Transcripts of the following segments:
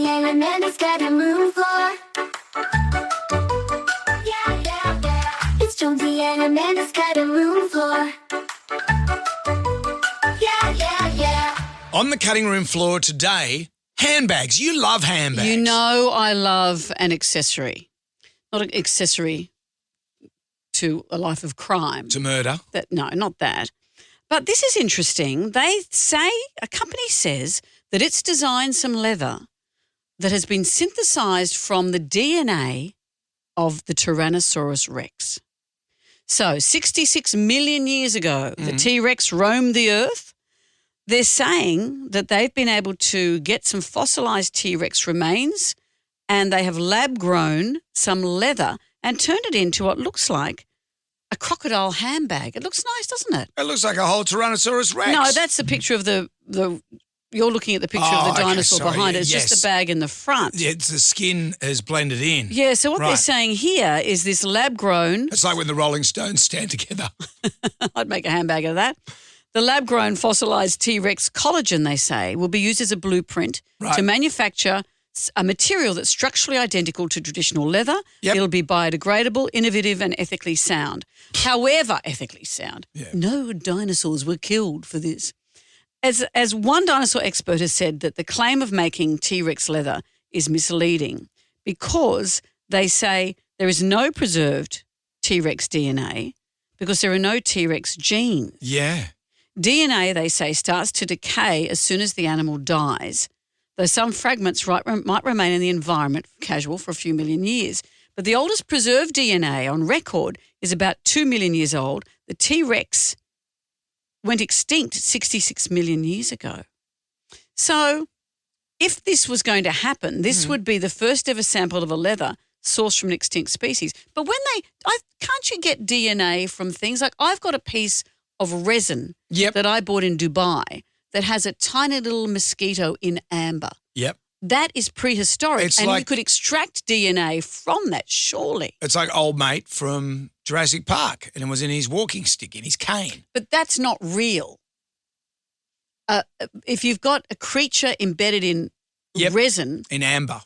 Jonesy Amanda's cutting room floor. Yeah, yeah, yeah. It's Jonesy Amanda's cutting room floor. Yeah, yeah, yeah. On the cutting room floor today, handbags. You love handbags. You know I love an accessory. Not an accessory to a life of crime. To murder. No, not that. But this is interesting. They say, a company says that it's designed some leather that has been synthesized from the DNA of the Tyrannosaurus rex. So 66 million years ago, the T-Rex roamed the earth. They're saying that they've been able to get some fossilized T-Rex remains and they have lab-grown some leather and turned it into what looks like a crocodile handbag. It looks nice, doesn't it? It looks like a whole Tyrannosaurus Rex. No, that's the picture of the you're looking at the picture of the dinosaur behind it. It's just the bag in the front. Yeah, the skin has blended in. Yeah, so what they're saying here is this lab-grown... It's like when the Rolling Stones stand together. I'd make a handbag of that. The lab-grown fossilised T-Rex collagen, they say, will be used as a blueprint to manufacture a material that's structurally identical to traditional leather. Yep. It'll be biodegradable, innovative and ethically sound. However ethically sound, no dinosaurs were killed for this. As one dinosaur expert has said that the claim of making T-Rex leather is misleading because they say there is no preserved T-Rex DNA because there are no T-Rex genes. Yeah. DNA, they say, starts to decay as soon as the animal dies, though some fragments might remain in the environment casual for a few million years. But the oldest preserved DNA on record is about 2 million years old. The T-Rex went extinct 66 million years ago. So if this was going to happen, this would be the first ever sample of a leather sourced from an extinct species. But can't you get DNA from things? Like I've got a piece of resin that I bought in Dubai that has a tiny little mosquito in amber. Yep. That is prehistoric, you could extract DNA from that, surely. It's like old mate from Jurassic Park, and it was in his walking stick, in his cane. But that's not real. If you've got a creature embedded in resin. In amber.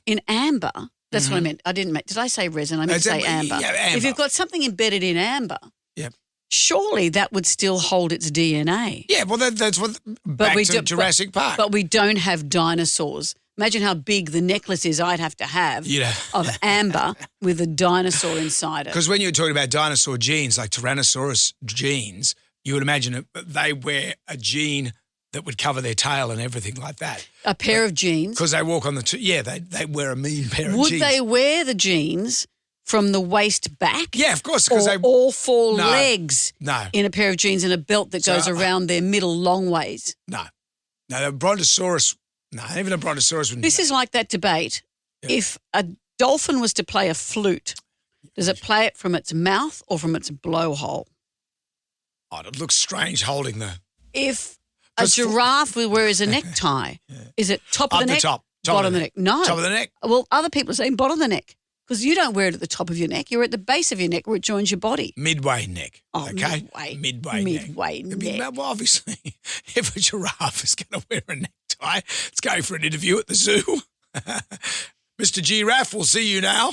That's what I meant. Did I say resin? I meant to say amber. Yeah, amber. If you've got something embedded in amber, surely that would still hold its DNA. Yeah, well, that's what back to Jurassic Park. But we don't have dinosaurs. Imagine how big the necklace is I'd have to have of amber with a dinosaur inside it. Because when you're talking about dinosaur genes, like Tyrannosaurus genes, you would imagine they wear a gene that would cover their tail and everything like that. A pair of jeans? Because they walk on the they wear a mean pair of jeans. Would they wear the jeans from the waist back? Yeah, of course. Or all four legs No. in a pair of jeans and a belt that goes around their middle long ways? No. No, the Brontosaurus... No, even a Brontosaurus wouldn't. This is like that debate. Yeah. If a dolphin was to play a flute, does it play it from its mouth or from its blowhole? Oh, it looks strange holding the... If a giraffe wears a necktie, is it top of the neck? Top bottom of the neck? No. Top of the neck? Well, other people are saying bottom of the neck because you don't wear it at the top of your neck. You're at the base of your neck where it joins your body. Midway neck. Oh, okay? Midway neck. Well, obviously, if a giraffe is going to wear a necktie, it's going for an interview at the zoo. Mr. Giraffe, we'll see you now.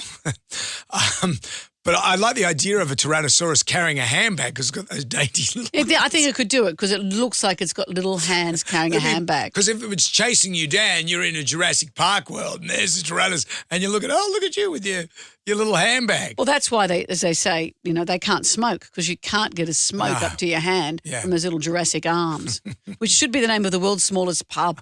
But I like the idea of a Tyrannosaurus carrying a handbag because it's got those dainty little... I think it could do it because it looks like it's got little hands carrying a handbag. Because if it was chasing you down, you're in a Jurassic Park world and there's the Tyrannosaurus and you look at you with your little handbag. Well, that's why as they say, they can't smoke because you can't get a smoke up to your hand from those little Jurassic arms, which should be the name of the world's smallest pub.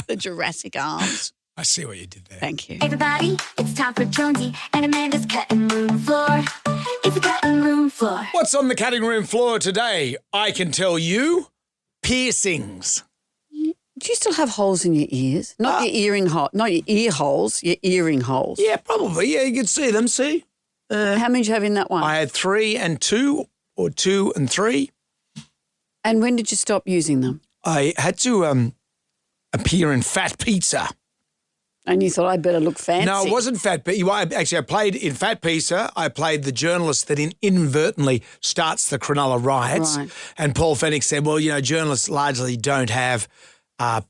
The Jurassic Arms. I see what you did there. Thank you. Everybody, it's time for Jonesy and Amanda's cutting room floor. It's a cutting room floor. What's on the cutting room floor today? I can tell you, piercings. Do you still have holes in your ears? Not your ear holes, your earring holes. Yeah, probably. Yeah, you can see them, see? How many did you have in that one? I had 3 and 2 or 2 and 3. And when did you stop using them? I had to appear in Fat Pizza. And you thought I'd better look fancy. No, it wasn't Fat Pizza. Actually, I played in Fat Pizza. I played the journalist that inadvertently starts the Cronulla riots. Right. And Paul Fenwick said, well, journalists largely don't have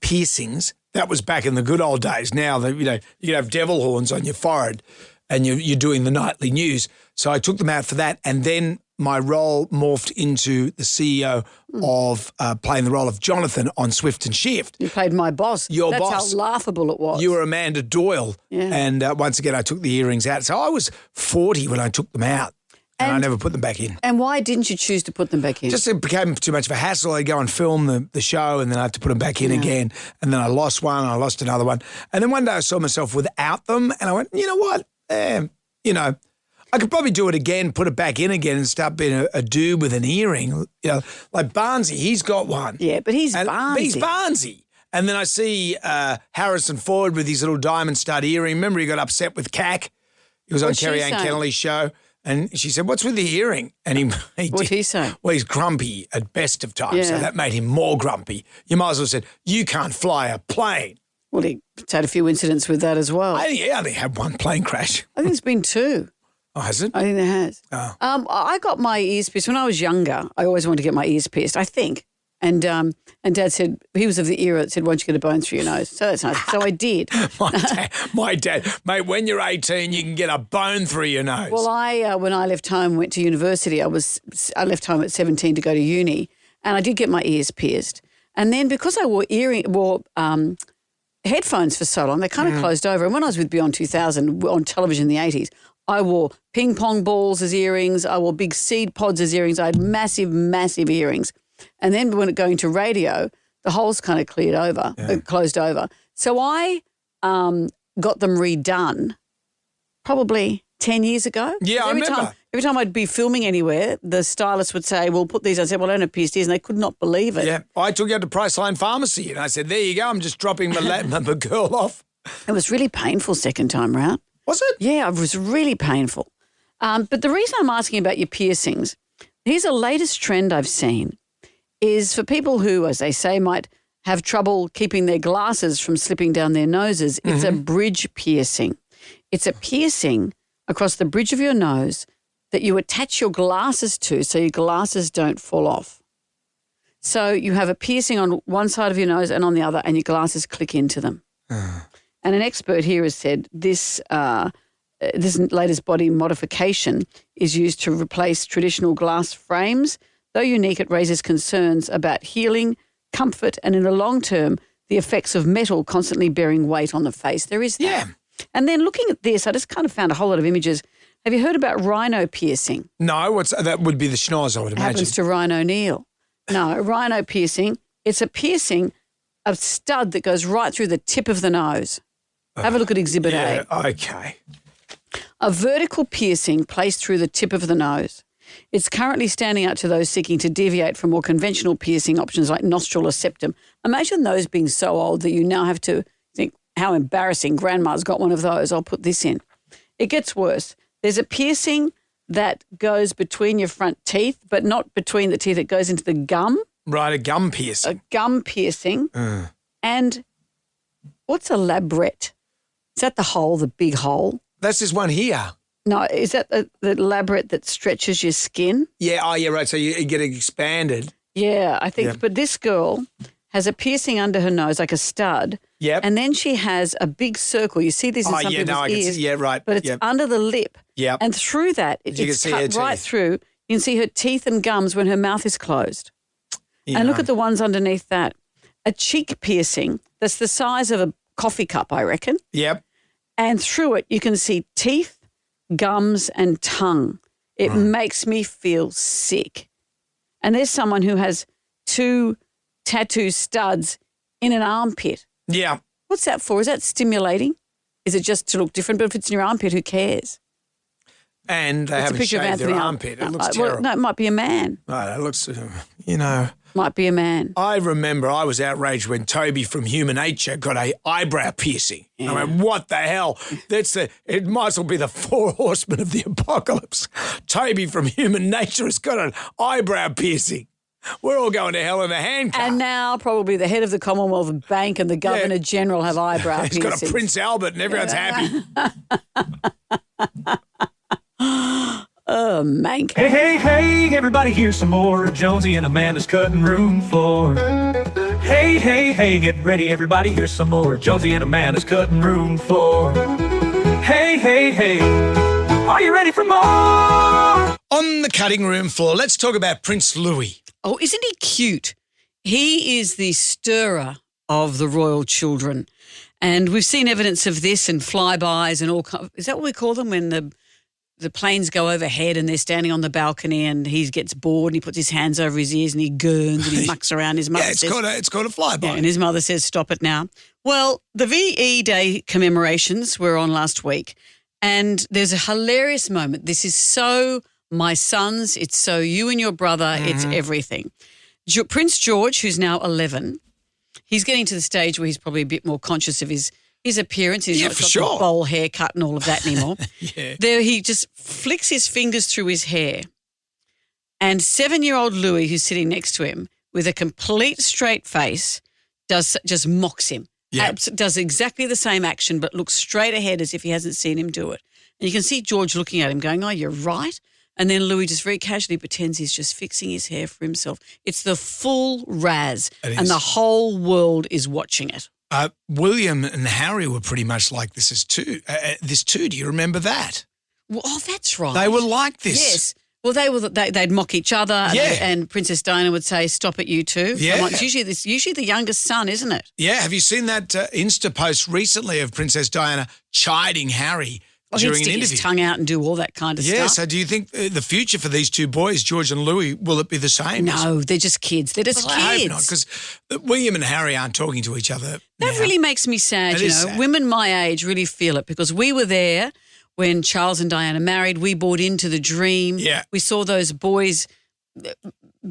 piercings that was back in the good old days. Now, you can have devil horns on your forehead and you're doing the nightly news. So I took them out for that. And then my role morphed into the CEO of playing the role of Jonathan on Swift and Shift. You played my boss. Your That's boss. how laughable it was. You were Amanda Doyle. Yeah. And once again, I took the earrings out. So I was 40 when I took them out. And I never put them back in. And why didn't you choose to put them back in? Just it became too much of a hassle. I'd go and film the show and then I have to put them back in again. And then I lost one and I lost another one. And then one day I saw myself without them and I went, you know what? I could probably do it again, put it back in again and start being a dude with an earring. Like Barnsey, he's got one. Yeah, but he's Barnsey. But he's Barnsey. And then I see Harrison Ford with his little diamond stud earring. Remember he got upset with Cac? He was on Kerry Ann Kennelly's show. And she said, what's with the earring? And he What'd he say? Well, he's grumpy at best of times, Yeah. so that made him more grumpy. You might as well have said, you can't fly a plane. Well, he's had a few incidents with that as well. I only had one plane crash. I think there's been 2. Oh, has it? I think there has. Oh. I got my ears pierced when I was younger. I always wanted to get my ears pierced, I think. And Dad said, he was of the era that said, why don't you get a bone through your nose? So that's nice. So I did. my dad, mate, when you're 18, you can get a bone through your nose. Well, when I left home, went to university, I left home at 17 to go to uni, and I did get my ears pierced. And then because I wore headphones for so long, they kind of closed over. And when I was with Beyond 2000 on television in the 80s, I wore ping pong balls as earrings. I wore big seed pods as earrings. I had massive, massive earrings. And then when going to radio, the holes kind of closed over. So I got them redone probably 10 years ago. Yeah, I remember. Every time I'd be filming anywhere, the stylist would say, well, put these. I said, well, I don't have pierced ears, and they could not believe it. Yeah, I took you out to Priceline Pharmacy and I said, there you go, I'm just dropping my girl off. It was really painful second time round. Was it? Yeah, it was really painful. But the reason I'm asking about your piercings, here's a latest trend I've seen, is for people who, as they say, might have trouble keeping their glasses from slipping down their noses, it's a bridge piercing. It's a piercing across the bridge of your nose that you attach your glasses to so your glasses don't fall off. So you have a piercing on one side of your nose and on the other, and your glasses click into them. And an expert here has said this latest body modification is used to replace traditional glass frames. Though unique, it raises concerns about healing, comfort, and in the long term, the effects of metal constantly bearing weight on the face. There is that. Yeah. And then looking at this, I just kind of found a whole lot of images. Have you heard about rhino piercing? No, that would be the schnoz, I would imagine. Happens to Rhino Neal. No, rhino piercing, it's a piercing, a stud that goes right through the tip of the nose. Have a look at Exhibit A. Okay. A vertical piercing placed through the tip of the nose. It's currently standing out to those seeking to deviate from more conventional piercing options like nostril or septum. Imagine those being so old that you now have to think, how embarrassing, grandma's got one of those, I'll put this in. It gets worse. There's a piercing that goes between your front teeth, but not between the teeth, it goes into the gum. Right, a gum piercing. A gum piercing. And what's a labret? Is that the hole, the big hole? That's this one here. No, is that the labret that stretches your skin? Yeah, right. So you get it expanded. Yeah, I think. Yeah. But this girl has a piercing under her nose, like a stud. Yep. And then she has a big circle. You see this in some people's I can ears. see. Yeah, right. But it's Yep. under the lip. Yep. And through that, You can it's see her cut right teeth. through. You can see her teeth and gums when her mouth is closed. And look at the ones underneath that. A cheek piercing that's the size of a coffee cup, I reckon. Yep. And through it, you can see teeth, gums, and tongue. It makes me feel sick. And there's someone who has 2 tattoo studs in an armpit. Yeah. What's that for? Is that stimulating? Is it just to look different? But if it's in your armpit, who cares? And they It's a haven't picture of shaved their Anthony armpit. It Well, looks terrible. no, it might be a man. Right, it looks, Might be a man. I remember I was outraged when Toby from Human Nature got a eyebrow piercing. I went, what the hell? It might as well be the 4 horsemen of the apocalypse. Toby from Human Nature has got an eyebrow piercing. We're all going to hell in a handcart. And now probably the head of the Commonwealth Bank and the Governor General have eyebrow He's piercings. got a Prince Albert and everyone's happy. Oh, mank. Hey, everybody, here's some more Jonesy and Amanda's cutting room floor. Hey, Hey, get ready everybody, here's some more Jonesy and Amanda's cutting room floor. Hey, are you ready for more? On the cutting room floor, let's talk about Prince Louis. Oh, isn't he cute? He is the stirrer of the royal children. And we've seen evidence of this in flybys and all kinds. Is that what we call them when the planes go overhead and they're standing on the balcony and he gets bored and he puts his hands over his ears and he gurns and he mucks around. His mother It's called a flyby. Yeah, and his mother says, stop it now. Well, the VE Day commemorations were on last week and there's a hilarious moment. This is so my sons, it's so you and your brother, it's everything. Prince George, who's now 11, he's getting to the stage where he's probably a bit more conscious of his appearance. He's not got the bowl haircut and all of that anymore. There, he just flicks his fingers through his hair. And 7-year-old Louis, who's sitting next to him with a complete straight face, just mocks him. Does exactly the same action but looks straight ahead as if he hasn't seen him do it. And you can see George looking at him going, oh, you're right. And then Louis just very casually pretends he's just fixing his hair for himself. It's the full razz and the whole world is watching it. William and Harry were pretty much like this too. Do you remember that? Well, oh, that's right. They were like this. Yes. Well, they'd mock each other and Princess Diana would say, stop it, you two. Yeah. It's usually the youngest son, isn't it? Yeah. Have you seen that Insta post recently of Princess Diana chiding Harry during an interview? He'd stick his tongue out and do all that kind of stuff. Yeah, so do you think the future for these two boys, George and Louis, will it be the same? No, they're just kids. They're just kids. I hope not, because William and Harry aren't talking to each other That really makes me sad, sad. Women my age really feel it because we were there when Charles and Diana married. We bought into the dream. Yeah. We saw those boys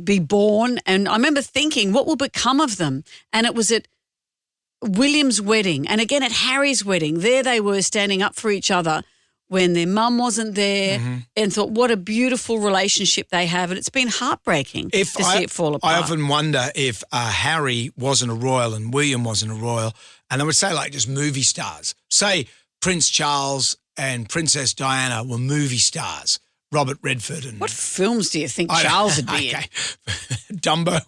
be born and I remember thinking, what will become of them? And it was at William's wedding and again at Harry's wedding. There they were standing up for each other when their mum wasn't there and thought what a beautiful relationship they have. And it's been heartbreaking to see it fall apart. I often wonder if Harry wasn't a royal and William wasn't a royal, and I would say like just movie stars. Say Prince Charles and Princess Diana were movie stars. Robert Redford and... What films do you think Charles would be in? Dumbo.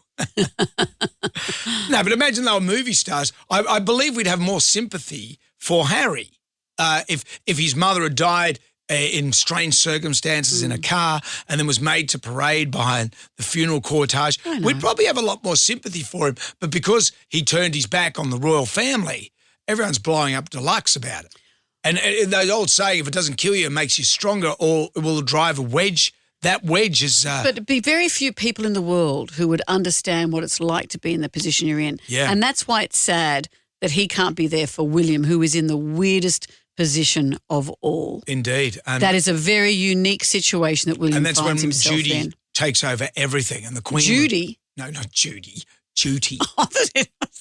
No, but imagine they were movie stars. I believe we'd have more sympathy for Harry. If his mother had died in strange circumstances in a car and then was made to parade behind the funeral cortege, we'd probably have a lot more sympathy for him. But because he turned his back on the royal family, everyone's blowing up deluxe about it. And that old saying, if it doesn't kill you, it makes you stronger, or it will drive a wedge. That wedge is... But there'd be very few people in the world who would understand what it's like to be in the position you're in. Yeah. And that's why it's sad that he can't be there for William, who is in the weirdest position of all. Indeed. And that is a very unique situation that William finds himself in. And that's when Judy takes over everything and the Queen... Judy? No, not Judy. Judy.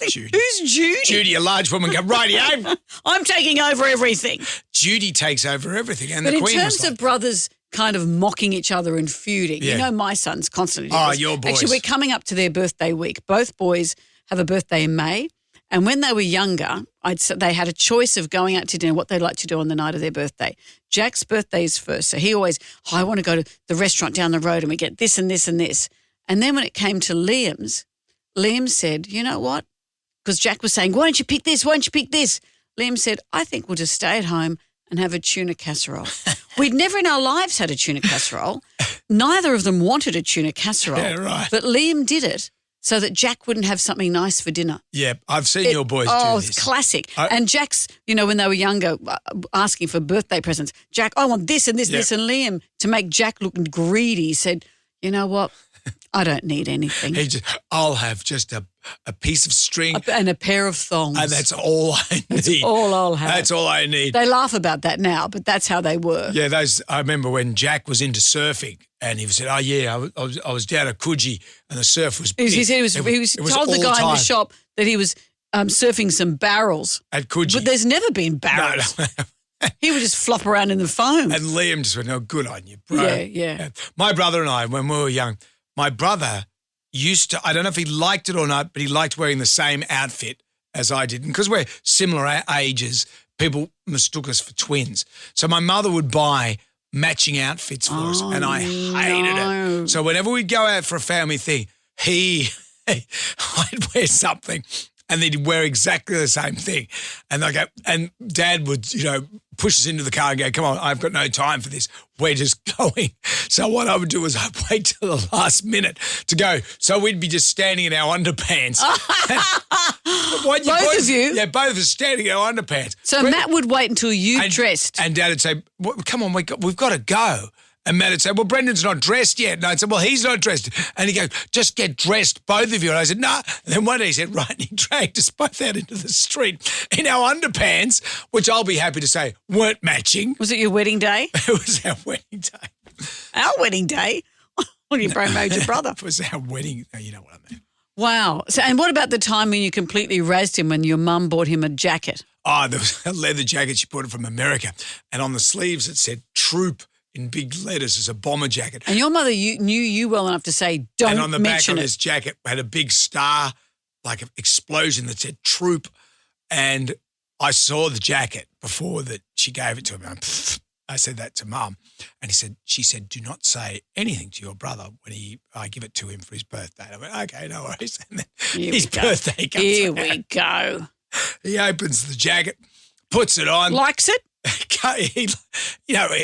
Judy. Who's Judy? Judy, a large woman, go, rightio. I'm taking over everything. Judy takes over everything. And but the Queen in terms of brothers kind of mocking each other and feuding, you know my sons constantly do this. Your boys. Actually, we're coming up to their birthday week. Both boys have a birthday in May. And when they were younger, they had a choice of going out to dinner, what they'd like to do on the night of their birthday. Jack's birthday is first. So he always, I want to go to the restaurant down the road and we get this and this and this. And then when it came to Liam's, Liam said, you know what? Because Jack was saying, why don't you pick this? Why don't you pick this? Liam said, I think we'll just stay at home and have a tuna casserole. We'd never in our lives had a tuna casserole. Neither of them wanted a tuna casserole. Yeah, right. But Liam did it so that Jack wouldn't have something nice for dinner. Yeah, I've seen your boys do this. Oh, it's classic. And Jack's, when they were younger, asking for birthday presents, Jack, I want this and this and this. And Liam, to make Jack look greedy, said, you know what? I don't need anything. I'll have just a piece of string. And a pair of thongs. And that's all I need. That's all I'll have. That's all I need. They laugh about that now, but that's how they were. Yeah, I remember when Jack was into surfing and he said, oh, yeah, I was down at Coogee and the surf was big. He said he was told the guy in the shop that he was surfing some barrels. At Coogee. But there's never been barrels. No. He would just flop around in the foam. And Liam just went, oh, good on you, bro. Yeah. My brother and I, when we were young, my brother used to, I don't know if he liked it or not, but he liked wearing the same outfit as I did. And because we're similar ages, people mistook us for twins. So my mother would buy matching outfits for us, and I hated it. So whenever we'd go out for a family thing, he I'd wear something and they'd wear exactly the same thing. And they go, and Dad would, push us into the car and go, come on, I've got no time for this. We're just going. So what I would do is I'd wait till the last minute to go. So we'd be just standing in our underpants. Both of you? Yeah, both of us standing in our underpants. So Matt would wait until you dressed. And Dad would say, well, come on, we've got to go. And Matt would say, well, Brendan's not dressed yet. And I'd say, well, he's not dressed. And he'd go, just get dressed, both of you. And I said, no. Nah. And then one day he said, right, and he dragged us both out into the street in our underpants, which I'll be happy to say weren't matching. Was it your wedding day? It was our wedding day. Our wedding day? When you married your brother. It was our wedding. You know what I mean. Wow. So, and what about the time when you completely razzed him when your mum bought him a jacket? Oh, there was a leather jacket. She bought it from America. And on the sleeves it said Troop in big letters as a bomber jacket. And your mother knew you well enough to say, don't mention it. And on the back of his jacket had a big star, like an explosion that said Troop. And I saw the jacket before that she gave it to him. I said that to Mum. And she said, do not say anything to your brother when I give it to him for his birthday. And I went, okay, no worries. And then his birthday comes Here out. we go. He opens the jacket, puts it on. Likes it?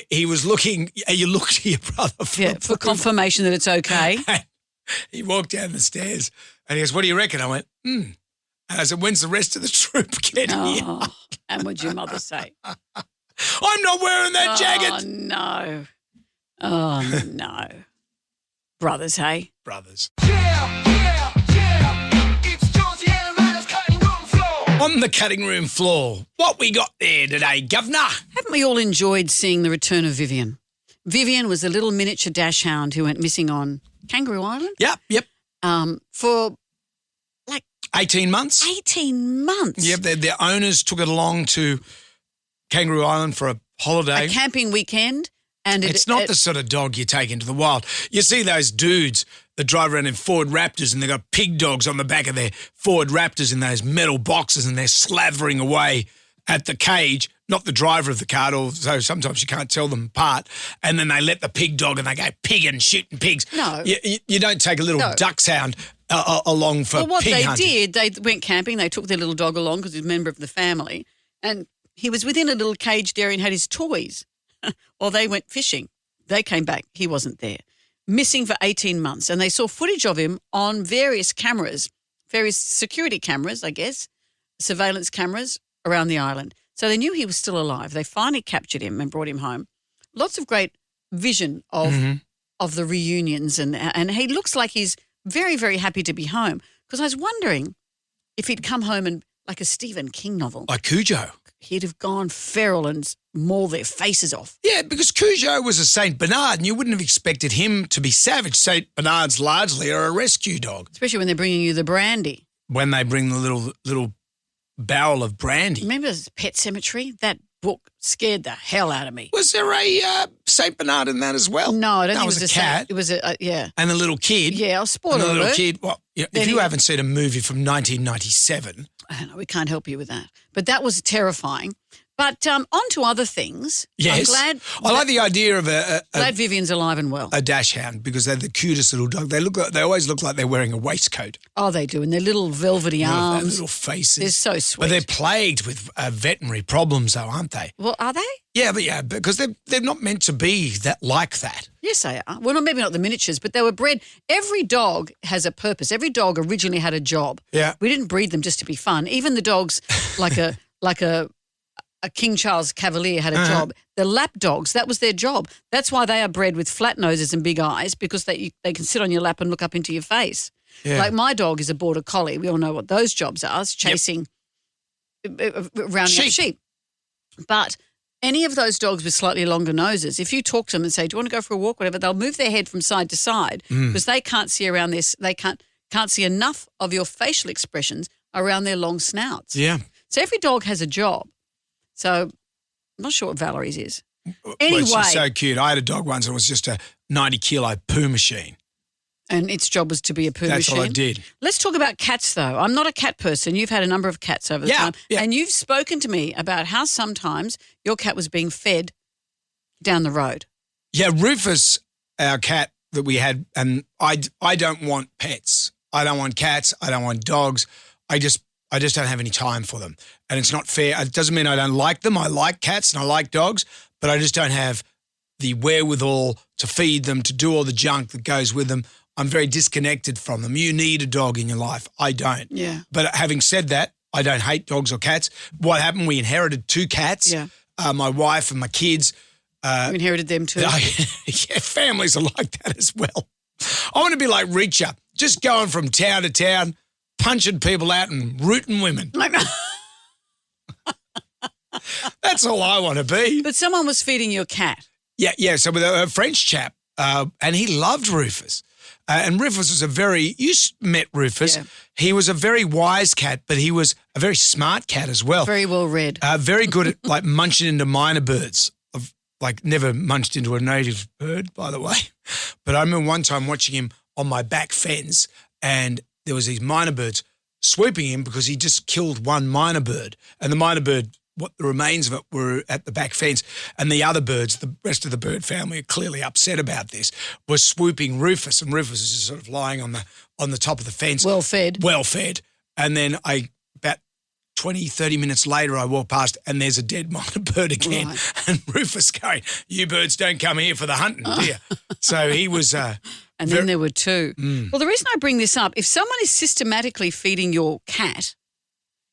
He was looking, you look to your brother for confirmation that it's okay. He walked down the stairs and he goes, what do you reckon? I went, And I said, when's the rest of the troop getting here? And what'd your mother say? I'm not wearing that jacket. Oh, no. Oh, no. Brothers, hey? Brothers. Yeah. It's Jonesy Amanda's cutting room floor. On the cutting room floor, what we got there today, Governor? Haven't we all enjoyed seeing the return of Vivian? Vivian was a little miniature dash hound who went missing on Kangaroo Island. Yep. For 18 months. 18 months. Yep, their owners took it along to Kangaroo Island for a holiday. A camping weekend. And it's not the sort of dog you take into the wild. You see those dudes that drive around in Ford Raptors and they've got pig dogs on the back of their Ford Raptors in those metal boxes and they're slavering away at the cage, not the driver of the car, so sometimes you can't tell them apart. And then they let the pig dog and they go pigging, shooting pigs. No. You don't take a little dachshund along for Well, what pig they hunting. did, they went camping. They took their little dog along because he was a member of the family. And he was within a little caged area and had his toys. Or they went fishing. They came back. He wasn't there. Missing for 18 months. And they saw footage of him on various cameras, various security cameras, I guess, surveillance cameras around the island. So they knew he was still alive. They finally captured him and brought him home. Lots of great vision of the reunions. And he looks like he's very, very happy to be home. Because I was wondering if he'd come home and like a Stephen King novel. Like Cujo. He'd have gone feral and mauled their faces off. Yeah, because Cujo was a Saint Bernard and you wouldn't have expected him to be savage. Saint Bernards largely are a rescue dog. Especially when they're bringing you the brandy. When they bring the little barrel of brandy. Remember Pet Cemetery? That book scared the hell out of me. Was there a Saint Bernard in that as well? No, I don't that think was it was a cat. It was yeah. And the little kid. Yeah, I'll spoil and the it. little kid. Well, if you haven't seen a movie from 1997. I don't know, we can't help you with that. But that was terrifying. But on to other things. Yes. I'm glad. I like the idea of glad Vivian's alive and well. A dash hound because they're the cutest little dog. They always look like they're wearing a waistcoat. Oh, they do. And their little velvety arms. Their little faces. They're so sweet. But they're plagued with veterinary problems though, aren't they? Well, are they? Yeah, because they're not meant to be like that. Yes, they are. Well, maybe not the miniatures, but they were bred. Every dog has a purpose. Every dog originally had a job. Yeah. We didn't breed them just to be fun. Even the dogs like a King Charles Cavalier had a job. The lap dogs, that was their job. That's why they are bred with flat noses and big eyes because they can sit on your lap and look up into your face. Yeah. Like my dog is a border collie. We all know what those jobs are. It's chasing, rounding up sheep. But any of those dogs with slightly longer noses, if you talk to them and say, do you want to go for a walk, whatever, they'll move their head from side to side because they can't see around this. They can't see enough of your facial expressions around their long snouts. Yeah. So every dog has a job. So I'm not sure what Valerie's is. Anyway. Well, she's so cute. I had a dog once and it was just a 90-kilo poo machine. And its job was to be a poo That's machine. all I did. Let's talk about cats, though. I'm not a cat person. You've had a number of cats over the time. Yeah. And you've spoken to me about how sometimes your cat was being fed down the road. Yeah, Rufus, our cat that we had, and I don't want pets. I don't want cats. I don't want dogs. I just don't have any time for them. And it's not fair. It doesn't mean I don't like them. I like cats and I like dogs, but I just don't have the wherewithal to feed them, to do all the junk that goes with them. I'm very disconnected from them. You need a dog in your life. I don't. Yeah. But having said that, I don't hate dogs or cats. What happened, we inherited 2 cats, Yeah. My wife and my kids. You inherited them too. Yeah, families are like that as well. I want to be like Reacher, just going from town to town, punching people out and rooting women. That's all I want to be. But someone was feeding your cat. Yeah. So with a French chap, and he loved Rufus. And Rufus was you met Rufus. Yeah. He was a very wise cat, but he was a very smart cat as well. Very well read. Very good at like munching into minor birds. Like never munched into a native bird, by the way. But I remember one time watching him on my back fence and there was these minor birds swooping him because he just killed one minor bird. And the minor bird, what the remains of it were at the back fence. And the other birds, the rest of the bird family are clearly upset about this, were swooping Rufus. And Rufus is just sort of lying on the top of the fence. Well fed. Well fed. And then about 20, 30 minutes later, I walk past and there's a dead minor bird again. Right. And Rufus going, you birds don't come here for the hunting, do you? So he was... and then there were 2. Well, the reason I bring this up, if someone is systematically feeding your cat,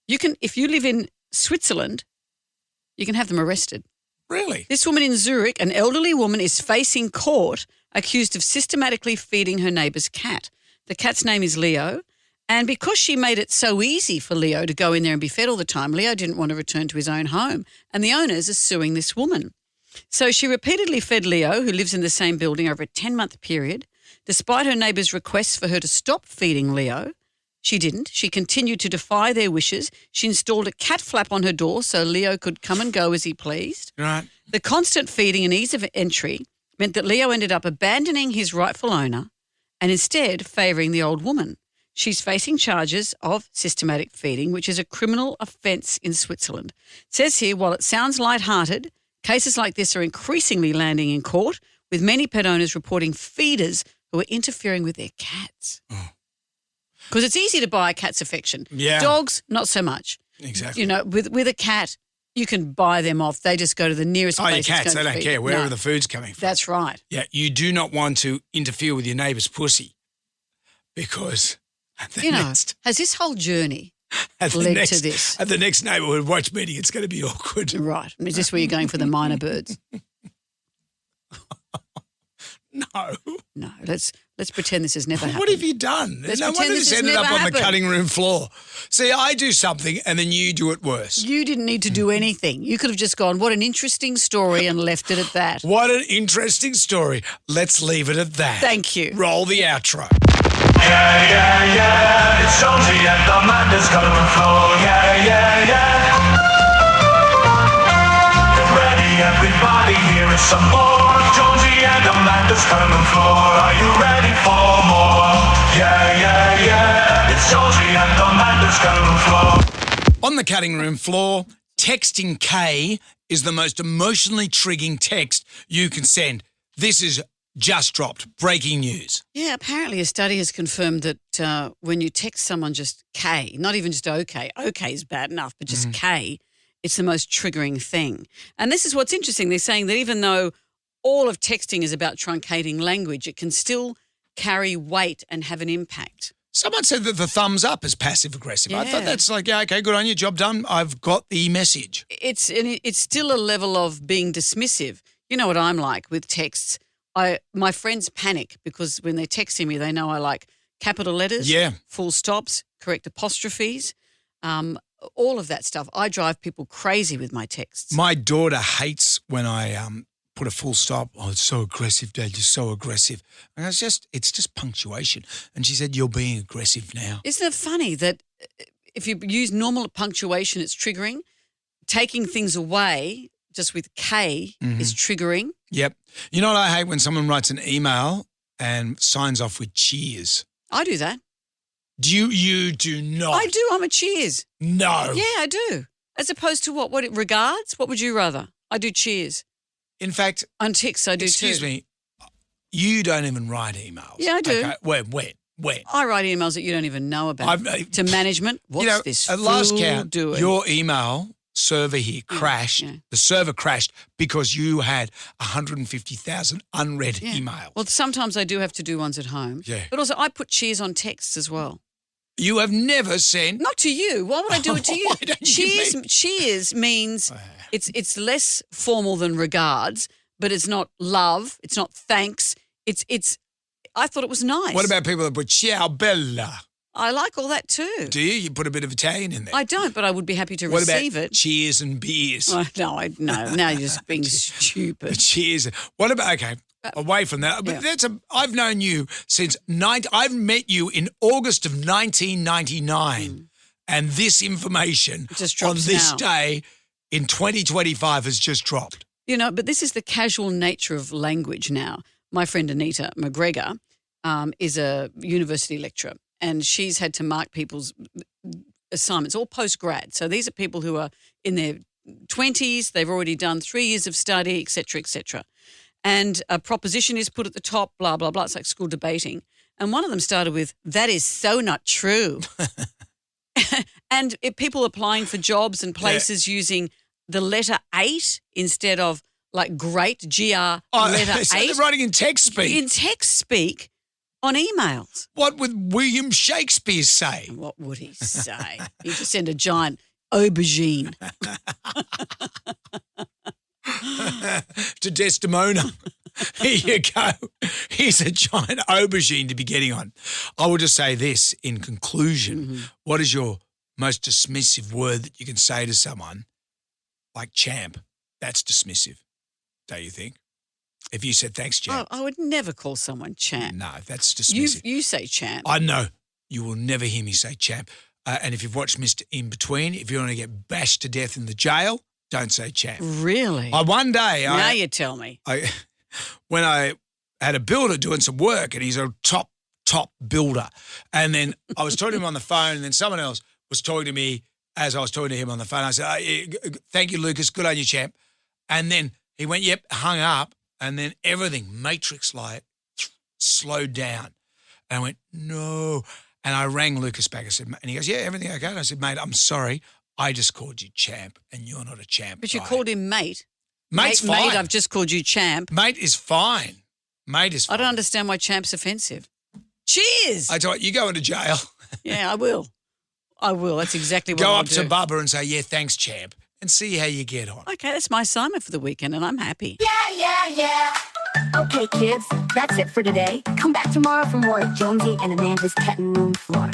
you can, if you live in Switzerland, you can have them arrested. Really? This woman in Zurich, an elderly woman, is facing court accused of systematically feeding her neighbour's cat. The cat's name is Leo. And because she made it so easy for Leo to go in there and be fed all the time, Leo didn't want to return to his own home. And the owners are suing this woman. So she repeatedly fed Leo, who lives in the same building, over a 10-month period. Despite her neighbours' requests for her to stop feeding Leo, she didn't. She continued to defy their wishes. She installed a cat flap on her door so Leo could come and go as he pleased. Right. The constant feeding and ease of entry meant that Leo ended up abandoning his rightful owner and instead favouring the old woman. She's facing charges of systematic feeding, which is a criminal offence in Switzerland. It says here, while it sounds lighthearted, cases like this are increasingly landing in court, with many pet owners reporting feeders who are interfering with their cats. Because it's easy to buy a cat's affection. Yeah. Dogs, not so much. Exactly. You know, with a cat, you can buy them off. They just go to the nearest Oh, your place. it's cats, going they to don't feed. care wherever No, the food's coming from. That's right. Yeah, you do not want to interfere with your neighbour's pussy because at the next... has this whole journey At the led next, to this? At the next neighbourhood watch meeting, it's going to be awkward. Right. Is this where you're going for the minor birds? No. No, let's pretend this has never happened. What have you done? Let's No pretend wonder this this has ended up never on the happened. cutting room floor. See, I do something and then you do it worse. You didn't need to do anything. You could have just gone, what an interesting story, and left it at that. What an interesting story. Let's leave it at that. Thank you. Roll the outro. Yeah. It's Jonesy and Amanda's cutting floor. Yeah. Get ready, everybody, here is some more. Jonesy and Amanda's cutting floor. Are you ready for more? Yeah. It's Jonesy and Amanda's cutting floor. On the cutting room floor, texting K is the most emotionally triggering text you can send. This is just dropped. Breaking news. Yeah, apparently a study has confirmed that when you text someone just K, not even just OK is bad enough, but just K, it's the most triggering thing. And this is what's interesting. They're saying that even though all of texting is about truncating language, it can still carry weight and have an impact. Someone said that the thumbs up is passive aggressive. I thought Yeah. that's like, yeah, okay, good on you, job done. I've got the message. It's still a level of being dismissive. You know what I'm like with texts. My friends panic because when they're texting me, they know I like capital letters, full stops, correct apostrophes, all of that stuff. I drive people crazy with my texts. My daughter hates when I put a full stop. Oh, it's so aggressive, Dad. You're so aggressive. And it's just punctuation. And she said, you're being aggressive now. Isn't it funny that if you use normal punctuation, it's triggering? Taking things away just with K is triggering. Yep. You know what I hate? When someone writes an email and signs off with cheers. I do that. You do not. I do. I'm a cheers. No. Yeah, I do. As opposed to what it regards? What would you rather? I do cheers. In fact, On ticks, I do excuse too. me, you don't even write emails. Yeah, I do. Okay. When? When? I write emails that you don't even know about. To management, what's this at last fool count, doing? your email server here crashed. yeah. The server crashed because you had 150,000 unread emails. Well, sometimes I do have to do ones at home. Yeah. But also I put cheers on texts as well. You have never sent. Not to you. Why would I do it to you? Why don't you give me- Cheers means it's less formal than regards, but it's not love. It's not thanks. It's. I thought it was nice. What about people that put ciao bella? I like all that too. Do you? You put a bit of Italian in there. I don't, but I would be happy to What receive about it. cheers and beers? Oh, no. Now you're just being stupid. Cheers. What about, okay, away from that, but I've known you since, I've met you in August of 1999, and this information just on drops this now. day in 2025 has just dropped. You know, but this is the casual nature of language now. My friend Anita McGregor is a university lecturer, and she's had to mark people's assignments, all post-grad. So these are people who are in their 20s, they've already done 3 years of study, et cetera, et cetera. And a proposition is put at the top, blah, blah, blah. It's like school debating. And one of them started with, "That is so not true." And people applying for jobs and places using the letter 8 instead of like great, GR, letter so 8. they're writing in text speak. In text speak on emails. What would William Shakespeare say? What would he say? He'd just send a giant aubergine. To Desdemona. Here you go. Here's a giant aubergine to be getting on. I will just say this in conclusion. What is your most dismissive word that you can say to someone? Like champ. That's dismissive, don't you think? If you said thanks, champ. Oh, I would never call someone champ. No, that's dismissive. You say champ. I know. You will never hear me say champ. And if you've watched Mr. In Between, if you want to get bashed to death in the jail, don't say champ. Really? One day, now you tell me. when I had a builder doing some work, and he's a top builder, and then I was talking to him on the phone, and then someone else was talking to me as I was talking to him on the phone. I said, "Thank you, Lucas. Good on you, champ." And then he went, "Yep," hung up, and then everything Matrix like slowed down, and I went, "No." And I rang Lucas back. I said, and he goes, "Yeah, everything okay?" And I said, "Mate, I'm sorry. I just called you champ, and you're not a champ." But you guy." called him mate. Mate's fine. Mate, I've just called you champ. Mate is fine. Mate is fine. I don't understand why champ's offensive. Cheers. I tell you, you go into jail. Yeah, I will. That's exactly what Go I'll up to do. Bubba and say, "Yeah, thanks, champ," and see how you get on. Okay, that's my assignment for the weekend, and I'm happy. Yeah. Okay, kids, that's it for today. Come back tomorrow for more Jonesy and Amanda's Cutting Room Floor.